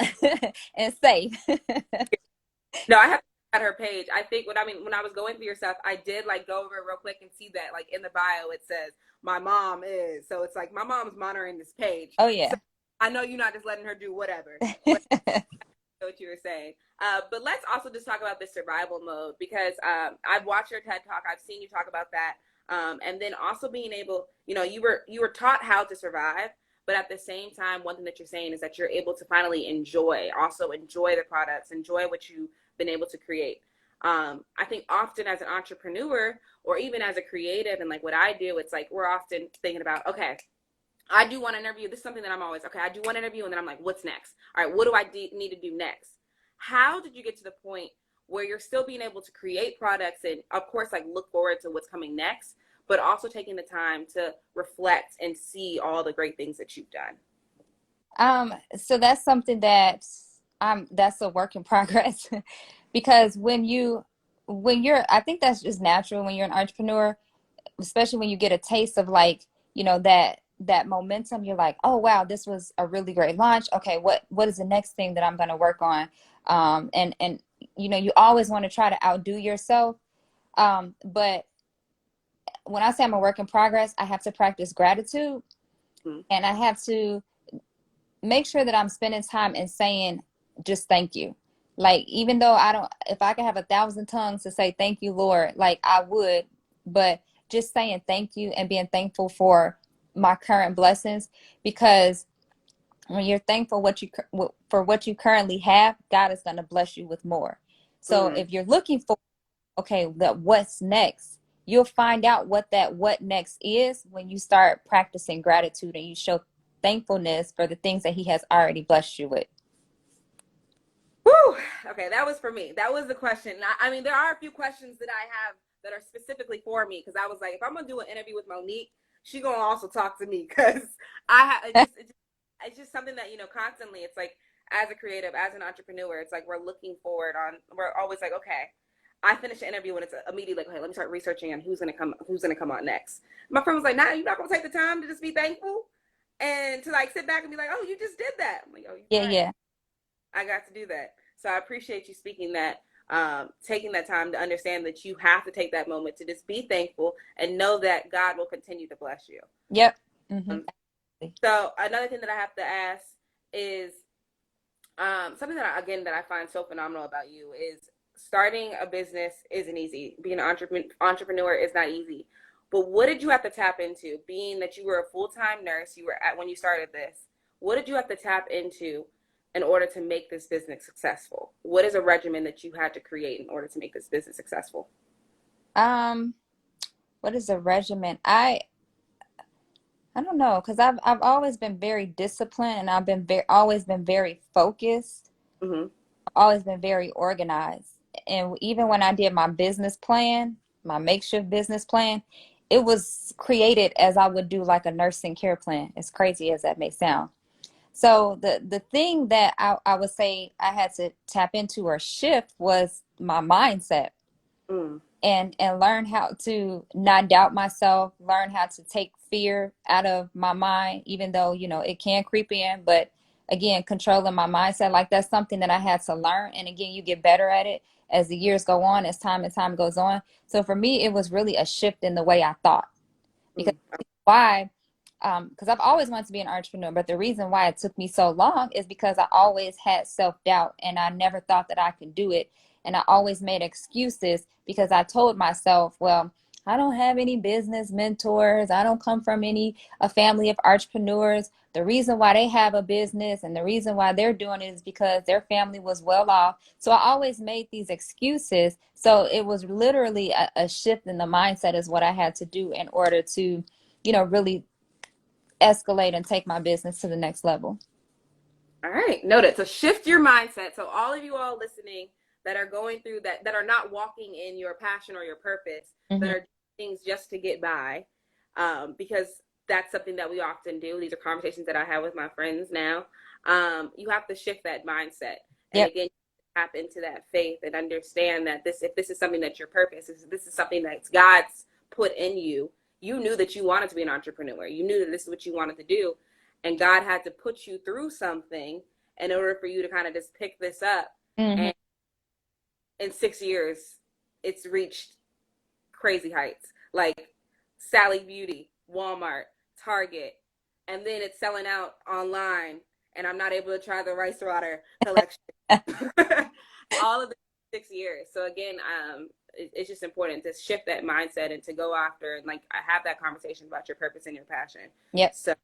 and safe. no, I have at her page. I think when I was going through your stuff, I did like go over it real quick and see that like in the bio it says my mom is. So it's like my mom's monitoring this page. Oh, So yeah. I know you're not just letting her do whatever. But what you were saying. But let's also just talk about the survival mode, because I've watched your TED talk. I've seen you talk about that, and then also being able, you were taught how to survive, but at the same time, one thing that you're saying is that you're able to finally also enjoy the products, enjoy what you've been able to create. I think often as an entrepreneur or even as a creative, and like what I do, it's like we're often thinking about, okay, I do one interview. This is something that I'm always, okay, I do one interview and then I'm like, what's next? All right, what do I need to do next? How did you get to the point where you're still being able to create products and, of course, like look forward to what's coming next, but also taking the time to reflect and see all the great things that you've done? So that's something that that's a work in progress. Because when you're, I think that's just natural when you're an entrepreneur, especially when you get a taste of like, you know, that momentum. You're like, oh wow, this was a really great launch. Okay, what is the next thing that I'm going to work on? And you know, you always want to try to outdo yourself. But when I say I'm a work in progress, I have to practice gratitude, Mm-hmm. and I have to make sure that I'm spending time and saying just thank you. Like, even though I don't, if I could have 1,000 tongues to say thank you, Lord, like I would, but just saying thank you and being thankful for my current blessings. Because when you're thankful for what you currently have, God is going to bless you with more. So Mm-hmm. if you're looking for, okay, that what's next, you'll find out what that what next is when you start practicing gratitude and you show thankfulness for the things that he has already blessed you with. Whew. Okay, that was for me. That was the question. I mean, there are a few questions that I have that are specifically for me because I was like, if I'm gonna do an interview with Monique, she gonna also talk to me because it's just something that constantly. It's like as a creative, as an entrepreneur, it's like we're looking forward on. We're always like, okay, I finish an interview and it's immediately like, okay, let me start researching on who's gonna come on next. My friend was like, nah, you're not gonna take the time to just be thankful and to like sit back and be like, oh, you just did that. I'm like, oh, you're Yeah, right. yeah. I got to do that. So I appreciate you speaking that, taking that time to understand that you have to take that moment to just be thankful and know that God will continue to bless you. Yep. Mm-hmm. So another thing that I have to ask is something that I find so phenomenal about you is starting a business isn't easy. Being an entrepreneur is not easy. But what did you have to tap into? Being that you were a full-time nurse, you were at when you started this. What did you have to tap into in order to make this business successful? What is a regimen that you had to create in order to make this business successful? Um, what is a regimen? I don't know, because I've always been very disciplined and I've been always been very focused. Mm-hmm. I've always been very organized. And even when I did my business plan, my makeshift business plan, it was created as I would do like a nursing care plan, as crazy as that may sound. So the thing that I would say I had to tap into or shift was my mindset Mm. and learn how to not doubt myself, learn how to take fear out of my mind, even though, it can creep in. But again, controlling my mindset, like that's something that I had to learn. And again, you get better at it as the years go on, as time and time goes on. So for me, it was really a shift in the way I thought. Because Mm. why? Because I've always wanted to be an entrepreneur, but the reason why it took me so long is because I always had self-doubt and I never thought that I could do it. And I always made excuses because I told myself, well, I don't have any business mentors. I don't come from a family of entrepreneurs. The reason why they have a business and the reason why they're doing it is because their family was well off. So I always made these excuses. So it was literally a shift in the mindset is what I had to do in order to, really escalate and take my business to the next level. All right, noted. So shift your mindset. So all of you all listening that are going through that are not walking in your passion or your purpose, that Mm-hmm. are doing things just to get by, because that's something that we often do. These are conversations that I have with my friends now. You have to shift that mindset, and Yep. again, tap into that faith and understand that if this is something that's your purpose, if this is something that's God's put in you. You knew that you wanted to be an entrepreneur. You knew that this is what you wanted to do, and God had to put you through something in order for you to kind of just pick this up. Mm-hmm. And in 6 years, it's reached crazy heights like Sally Beauty, Walmart, Target, and then it's selling out online. And I'm not able to try the rice water collection. All of the 6 years. So again, it's just important to shift that mindset and to go after and like have that conversation about your purpose and your passion. Yep. So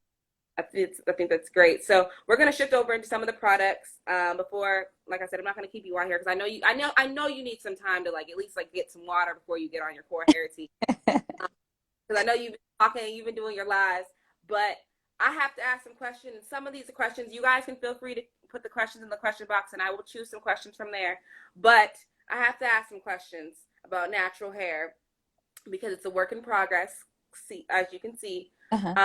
I think that's great. So we're gonna shift over into some of the products. Before, like I said, I'm not gonna keep you on here because I know you need some time to like at least like get some water before you get on your core hair tea. Because I know you've been talking, you've been doing your lives, but I have to ask some questions. Some of these questions, you guys can feel free to put the questions in the question box, and I will choose some questions from there. But I have to ask some questions about natural hair because it's a work in progress. See, as you can see. Uh-huh.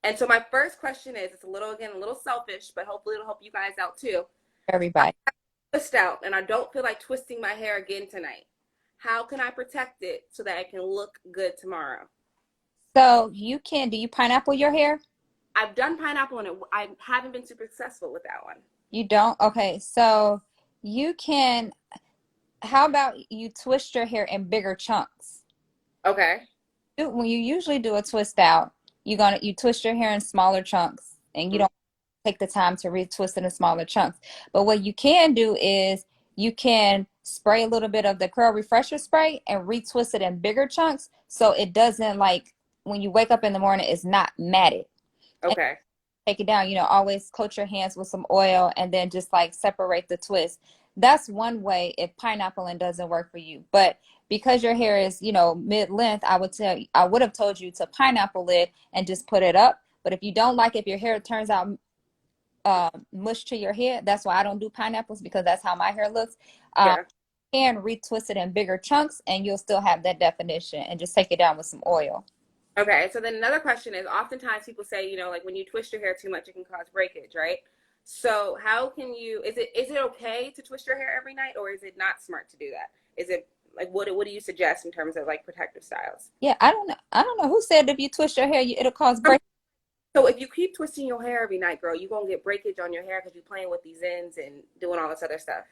And so my first question is, it's a little selfish, but hopefully it'll help you guys out too. Everybody. I twist out and I don't feel like twisting my hair again tonight. How can I protect it so that it can look good tomorrow? So do you pineapple your hair? I've done pineapple and I haven't been super successful with that one. You don't? Okay. So you can, how about you twist your hair in bigger chunks? Okay. When you usually do a twist out, you twist your hair in smaller chunks and you Mm. don't take the time to retwist it in smaller chunks. But what you can do is you can spray a little bit of the curl refresher spray and retwist it in bigger chunks so it doesn't like when you wake up in the morning, it's not matted. And Okay. take it down, always coat your hands with some oil and then just like separate the twist. That's one way if pineappling doesn't work for you. But because your hair is, mid-length, I would have told you to pineapple it and just put it up. But if you don't like, if your hair turns out mush to your hair. That's why I don't do pineapples, because that's how my hair looks. Yeah. And retwist it in bigger chunks, and you'll still have that definition, and just take it down with some oil. Okay, so then another question is, oftentimes people say, like when you twist your hair too much, it can cause breakage, right? So how can you, is it okay to twist your hair every night, or is it not smart to do that? Is it like, what do you suggest in terms of like protective styles? Yeah, I don't know who said if you twist your hair, it'll cause Um, break. So if you keep twisting your hair every night, girl, you're gonna get breakage on your hair because you're playing with these ends and doing all this other stuff.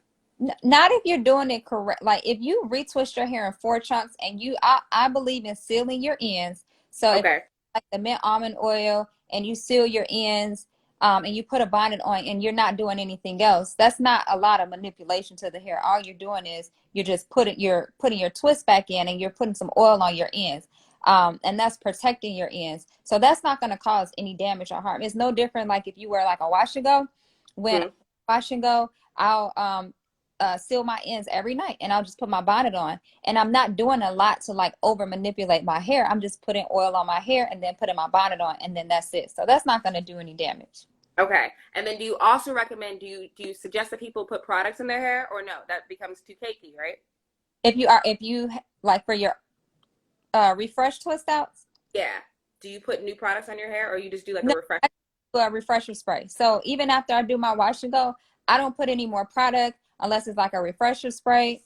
Not if you're doing it correct. Like if you retwist your hair in four chunks, and I believe in sealing your ends. So if Okay. like the mint almond oil, and you seal your ends, and you put a bonnet on, and you're not doing anything else, that's not a lot of manipulation to the hair. All you're doing is you're just putting your twist back in, and you're putting some oil on your ends. And that's protecting your ends. So that's not going to cause any damage or harm. It's no different like if you wear like a wash and go. When Mm-hmm. I wash and go, I'll seal my ends every night, and I'll just put my bonnet on, and I'm not doing a lot to like over manipulate my hair. I'm just putting oil on my hair and then putting my bonnet on, and then that's it. So that's not going to do any damage. Okay. And then do you also recommend, do you suggest that people put products in their hair, or no? That becomes too cakey, right? If you like for your refresh twist outs. Yeah. Do you put new products on your hair, or you just do like a No, refresh? I do a refresher spray. So even after I do my wash and go, I don't put any more product unless it's like a refresher spray.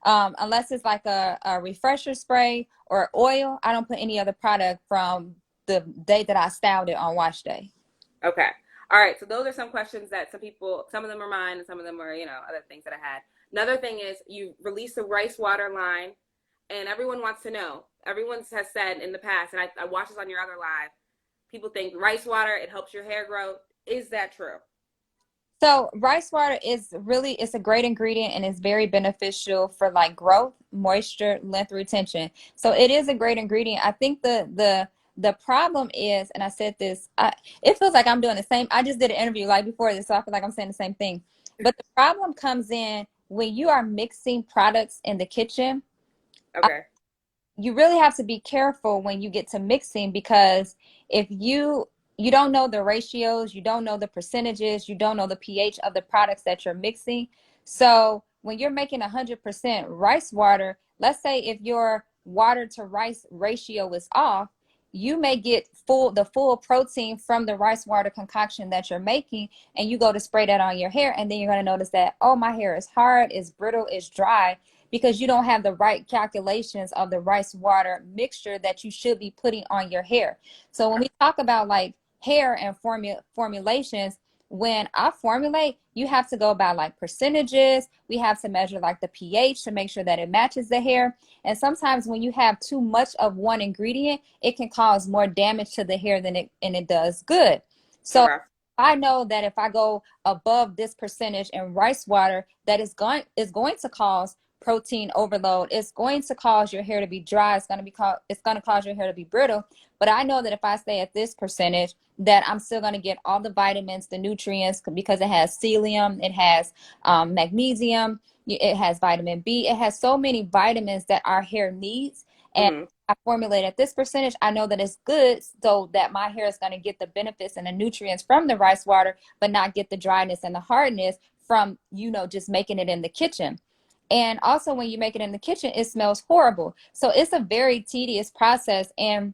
Unless it's like a refresher spray or oil, I don't put any other product from the day that I styled it on wash day. Okay. All right. So those are some questions that some of them are mine and some of them are, other things that I had. Another thing is you release the rice water line, and everyone wants to know. Everyone has said in the past, and I watched this on your other live, people think rice water, it helps your hair grow. Is that true? So rice water it's a great ingredient, and it's very beneficial for like growth, moisture, length retention. So it is a great ingredient. I think the problem is, and I said this, it feels like I'm doing the same. I just did an interview like before this, so I feel like I'm saying the same thing. But the problem comes in when you are mixing products in the kitchen. Okay. You really have to be careful when you get to mixing, because if you don't know the ratios, you don't know the percentages, you don't know the pH of the products that you're mixing. So when you're making 100% rice water, let's say if your water to rice ratio is off, you may get the full protein from the rice water concoction that you're making, and you go to spray that on your hair, and then you're going to notice that, oh, my hair is hard, it's brittle, it's dry, because you don't have the right calculations of the rice water mixture that you should be putting on your hair. So when we talk about like hair and formulations, when I formulate, you have to go by like percentages. We have to measure like the pH to make sure that it matches the hair. And sometimes when you have too much of one ingredient, it can cause more damage to the hair than it does good. So Okay. I know that if I go above this percentage in rice water, that is going to cause protein overload. It's going to cause your hair to be dry. It's going to cause your hair to be brittle. But I know that if I stay at this percentage, that I'm still going to get all the vitamins, the nutrients, because it has psyllium, it has magnesium, it has vitamin B. It has so many vitamins that our hair needs. And Mm-hmm. I formulate at this percentage, I know that it's good, so that my hair is going to get the benefits and the nutrients from the rice water, but not get the dryness and the hardness from, just making it in the kitchen. And also when you make it in the kitchen, it smells horrible. So it's a very tedious process. And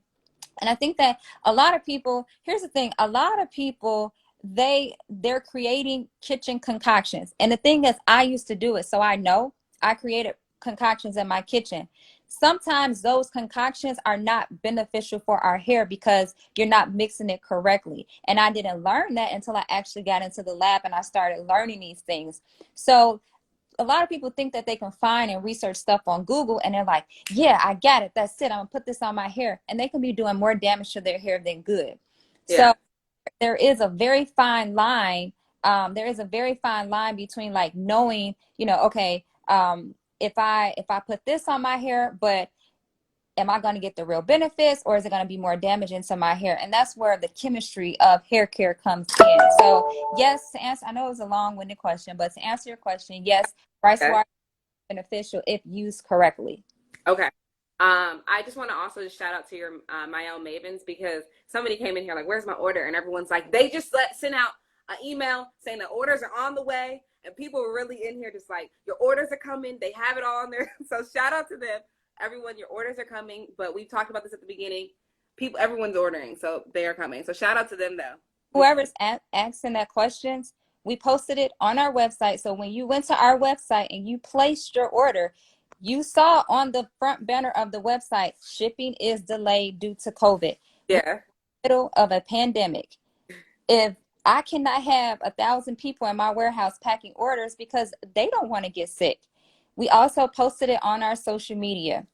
I think that a lot of people, here's the thing, a lot of people, they're creating kitchen concoctions. And the thing is, I used to do it, so I know. I created concoctions in my kitchen. Sometimes those concoctions are not beneficial for our hair because you're not mixing it correctly. And I didn't learn that until I actually got into the lab and I started learning these things. So a lot of people think that they can find and research stuff on Google, and they're like, yeah, I got it. That's it. I'm gonna put this on my hair. And they can be doing more damage to their hair than good. Yeah. So there is a very fine line. There is a very fine line between like knowing, okay, if I put this on my hair, but am I going to get the real benefits, or is it going to be more damaging to my hair? And that's where the chemistry of hair care comes in. So yes, to answer, I know it was a long-winded question, but to answer your question, yes, rice Okay. water is beneficial if used correctly. Okay. I just want to also just shout out to your MielleMavens, because somebody came in here like, "Where's my order?" And everyone's like, they just sent out an email saying the orders are on the way, and people were really in here just like, "Your orders are coming." They have it all on there. So shout out to them, everyone. Your orders are coming. But we talked about this at the beginning. Everyone's ordering, so they are coming. So shout out to them though. Whoever's asking that questions, we posted it on our website. So when you went to our website and you placed your order, you saw on the front banner of the website, shipping is delayed due to COVID. We're in Yeah. the middle of a pandemic. If I cannot have 1,000 people in my warehouse packing orders because they don't want to get sick. We also posted it on our social media.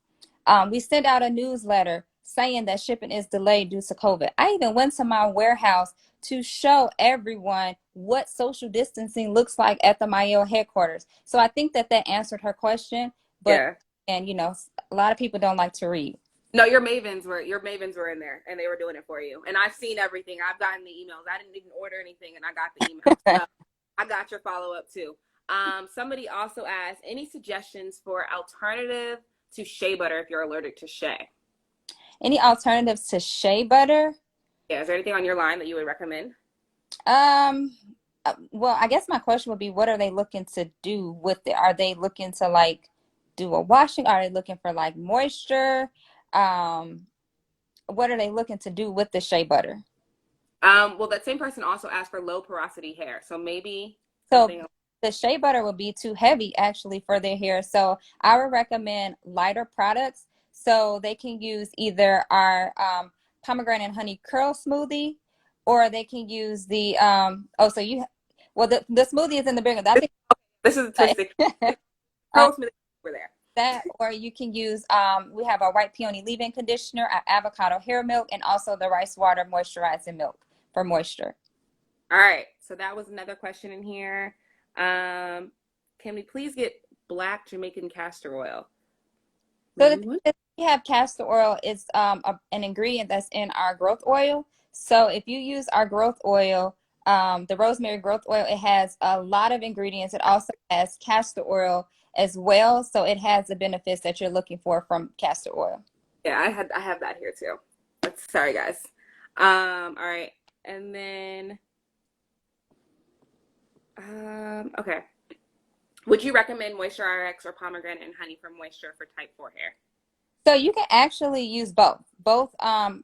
We sent out a newsletter saying that shipping is delayed due to COVID. I even went to my warehouse to show everyone what social distancing looks like at the Mielle headquarters. So I think that answered her question. But, Yeah. and you know, a lot of people don't like to read. No, your mavens were in there and they were doing it for you. And I've seen everything. I've gotten the emails. I didn't even order anything and I got the emails. So I got your follow up too. Somebody also asked, any suggestions for alternative to shea butter if you're allergic to shea? Any alternatives to shea butter? Yeah, is there anything on your line that you would recommend? Um, well, I guess my question would be, what are they looking to do with it? Are they looking to like do a washing? Are they looking for like moisture? Um, what are they looking to do with the shea butter? Well, that same person also asked for low porosity hair. So maybe So something. the shea butter would be too heavy actually for their hair. So I would recommend lighter products. So they can use either our pomegranate and honey curl smoothie, or they can use the well, the smoothie is in the bigger. I think This is a twisted curl smoothie over there. that, or you can use we have our white peony leave-in conditioner, our avocado hair milk, and also the rice water moisturizing milk for moisture. All right. So that was another question in here. Can we please get black Jamaican castor oil? So the thing is, we have castor oil. It's an ingredient that's in our growth oil. So if you use our growth oil, the rosemary growth oil, it has a lot of ingredients. It also has castor oil as well. So it has the benefits that you're looking for from castor oil. Yeah, I have that here too. Sorry guys. All right. And then okay. Would you recommend Moisture RX or pomegranate and honey for moisture for type 4 hair? So you can actually use both.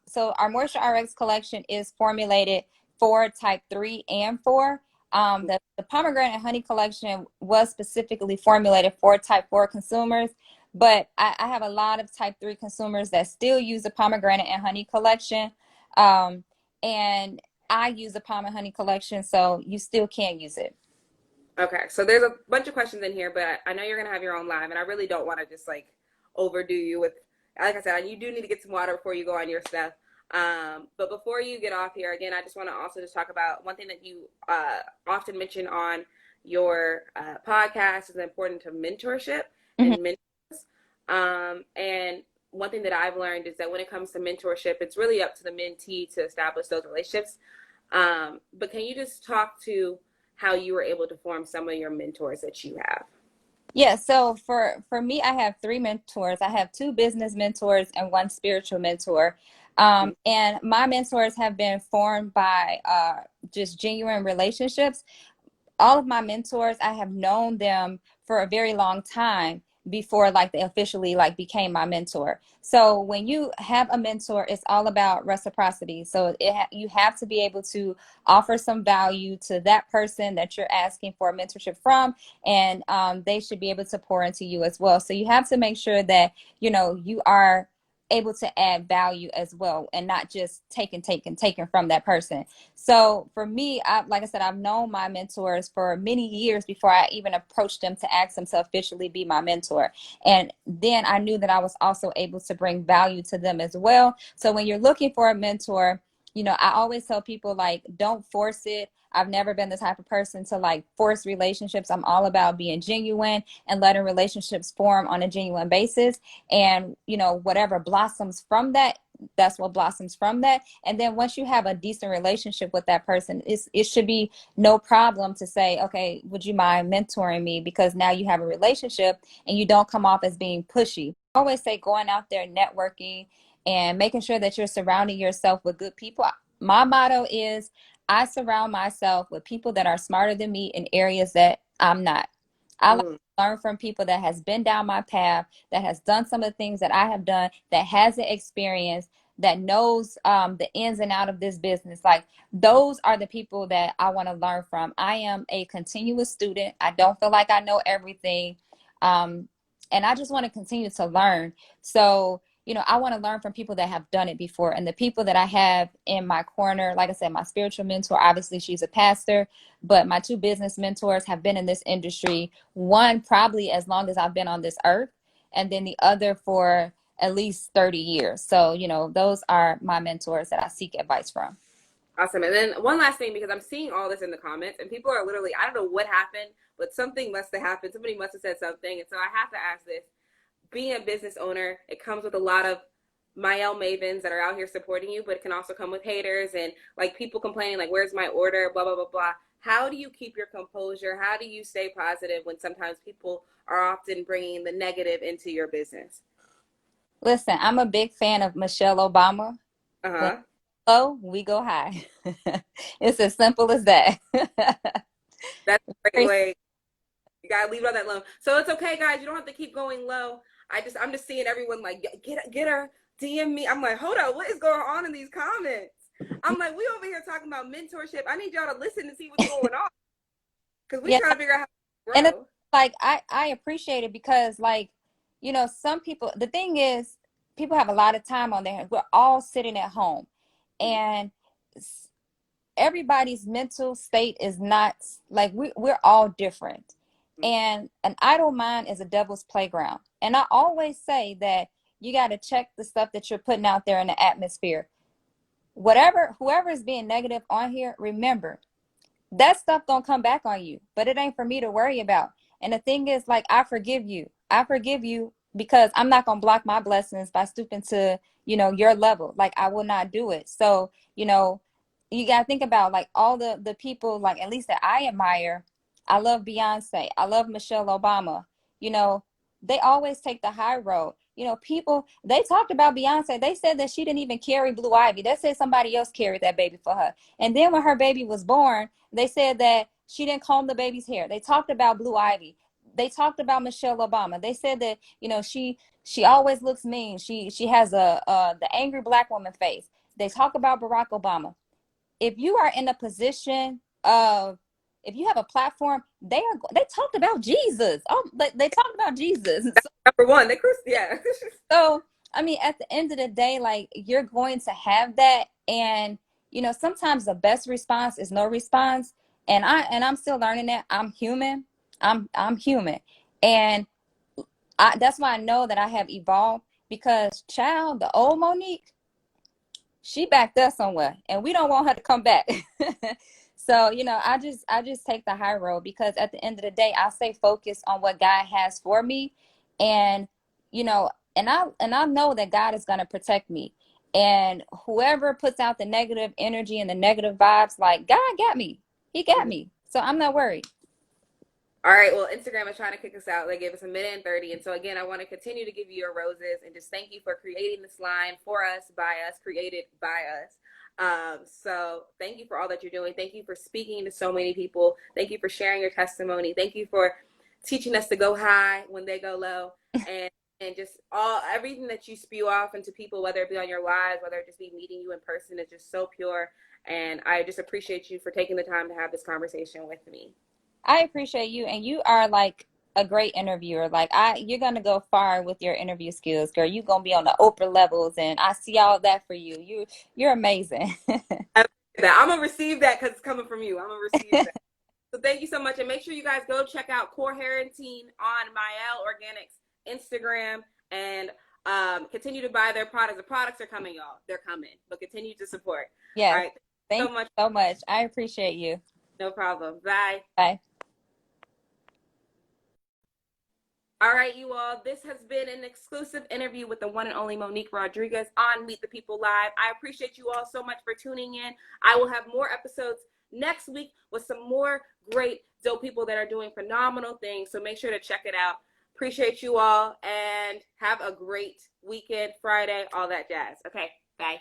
So our Moisture RX collection is formulated for type 3 and 4. The pomegranate honey collection was specifically formulated for type 4 consumers, but I have a lot of type 3 consumers that still use the pomegranate and honey collection. And I use the pomegranate honey collection, so you still can use it. Okay, so there's a bunch of questions in here, but I know you're gonna have your own live, and I really don't want to just like overdo you with, like I said, you do need to get some water before you go on your stuff. But before you get off here, again, I just want to also just talk about one thing that you often mention on your podcast is important to mentorship Mhm. and mentors. And one thing that I've learned is that when it comes to mentorship, it's really up to the mentee to establish those relationships. But can you just talk to how you were able to form some of your mentors that you have? Yeah, so for me, I have three mentors. I have two business mentors and one spiritual mentor. And my mentors have been formed by just genuine relationships. All of my mentors, I have known them for a very long time before like they officially like became my mentor. So when you have a mentor, it's all about reciprocity. So you have to be able to offer some value to that person that you're asking for mentorship from, and they should be able to pour into you as well. So you have to make sure that you are able to add value as well, and not just taking from that person. So for me, like I said, I've known my mentors for many years before I even approached them to ask them to officially be my mentor. And then I knew that I was also able to bring value to them as well. So when you're looking for a mentor, I always tell people, like, don't force it. I've never been the type of person to like force relationships. I'm all about being genuine and letting relationships form on a genuine basis. And, whatever blossoms from that, that's what blossoms from that. And then once you have a decent relationship with that person, it should be no problem to say, okay, would you mind mentoring me? Because now you have a relationship and you don't come off as being pushy. always say going out there networking and making sure that you're surrounding yourself with good people. My motto is I surround myself with people that are smarter than me in areas that I'm not. I like Mm. to learn from people that has been down my path, that has done some of the things that I have done, that has the experience, that knows the ins and out of this business. Like those are the people that I want to learn from. I am a continuous student. I don't feel like I know everything. Um, and I just want to continue to learn. So, I want to learn from people that have done it before. And the people that I have in my corner, like I said, my spiritual mentor, obviously she's a pastor, but my two business mentors have been in this industry, one probably as long as I've been on this earth, and then the other for at least 30 years. So, those are my mentors that I seek advice from. Awesome. And then one last thing, because I'm seeing all this in the comments and people are literally, I don't know what happened, but something must have happened. Somebody must have said something. And so I have to ask this. Being a business owner, it comes with a lot of MielleMavens that are out here supporting you, but it can also come with haters and like people complaining, like, where's my order, blah, blah, blah, blah. How do you keep your composure? How do you stay positive when sometimes people are often bringing the negative into your business? Listen, I'm a big fan of Michelle Obama. When Uh-huh. we go low, we go high. It's as simple as that. That's a great way. You gotta leave it on that low. So it's okay, guys. You don't have to keep going low. I'm just seeing everyone like get her, DM me. I'm like, hold up, what is going on in these comments? I'm like, we over here talking about mentorship. I need y'all to listen and see what's going on because we Yeah, trying to figure out how to and it's grow. like I appreciate it because like, some people, the thing is people have a lot of time on their hands. We're all sitting at home Mm-hmm. and everybody's mental state is not like we're all different. And an idle mind is a devil's playground. And I always say that you got to check the stuff that you're putting out there in the atmosphere. Whoever is being negative on here, remember that stuff don't come back on you, but it ain't for me to worry about. And the thing is, like, I forgive you because I'm not going to block my blessings by stooping to, your level. Like, I will not do it. So, you got to think about like all the people, like at least that I admire. I love Beyonce. I love Michelle Obama. You know, they always take the high road. People, they talked about Beyonce. They said that she didn't even carry Blue Ivy. They said somebody else carried that baby for her. And then when her baby was born, they said that she didn't comb the baby's hair. They talked about Blue Ivy. They talked about Michelle Obama. They said that, she always looks mean. She has the angry black woman face. They talk about Barack Obama. If you are in a position of, if you have a platform, they talked about Jesus. Oh, they talked about Jesus. Number one, yeah. So, I mean, at the end of the day, like you're going to have that. And, sometimes the best response is no response. And I'm still learning that. I'm human. I'm human. And that's why I know that I have evolved because child, the old Monique, she backed us somewhere and we don't want her to come back. So, I just take the high road because at the end of the day, I stay focused on what God has for me. And, and I know that God is going to protect me. And whoever puts out the negative energy and the negative vibes, like God got me. He got me. So I'm not worried. All right. Well, Instagram is trying to kick us out. They gave us a minute and 30. And so, again, I want to continue to give you your roses and just thank you for creating this line for us, by us, created by us. So thank you for all that you're doing. Thank you for speaking to so many people. Thank you for sharing your testimony. Thank you for teaching us to go high when they go low. And just everything that you spew off into people, whether it be on your lives, whether it just be meeting you in person, is just so pure. And I just appreciate you for taking the time to have this conversation with me. I appreciate you, and you are like a great interviewer. Like you're gonna go far with your interview skills, girl. You're gonna be on the Oprah levels, and I see all that for you. You're amazing. I'm gonna receive that because it's coming from you. I'm gonna receive that. So thank you so much, and make sure you guys go check out Core Hair and Teen on Mielle Organics Instagram, and continue to buy their products. The products are coming, y'all. They're coming, but continue to support. All Yes, right, thank so you much. so much. I appreciate you. No problem. Bye. Bye. All right, you all. This has been an exclusive interview with the one and only Monique Rodriguez on Meet the People Live. I appreciate you all so much for tuning in. I will have more episodes next week with some more great, dope people that are doing phenomenal things. So make sure to check it out. Appreciate you all, and have a great weekend, Friday, all that jazz. Okay, bye.